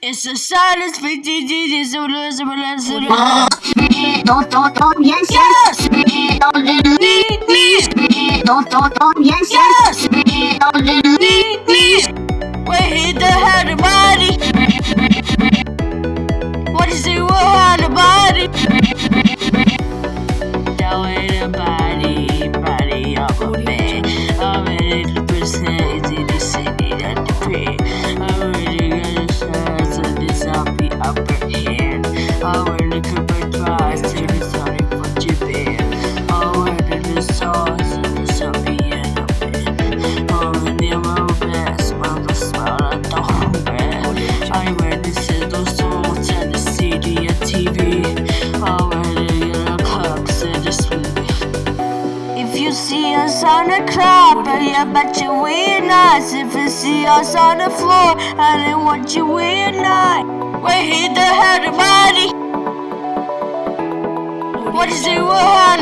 It's a silence between Jesus and yes, yes. Yes, yes, we hit the head of body. What is it? What had the body? That way the body of a man. I'm ready to present in the city that the pray. I'm ready to get a chance of this happy upper hand. I'm ready to put twice to the Sonic for Japan. I'm ready to sauce and the Soviet open. I'm ready my best, my smile at the home brand. I'm ready to set those songs and the CD and TV. I'm ready to get a cups and the split. If you see us on the club, I bet you we're nice. If you see us on the floor, I don't want you we're nice. We hit the head of body. What is it? What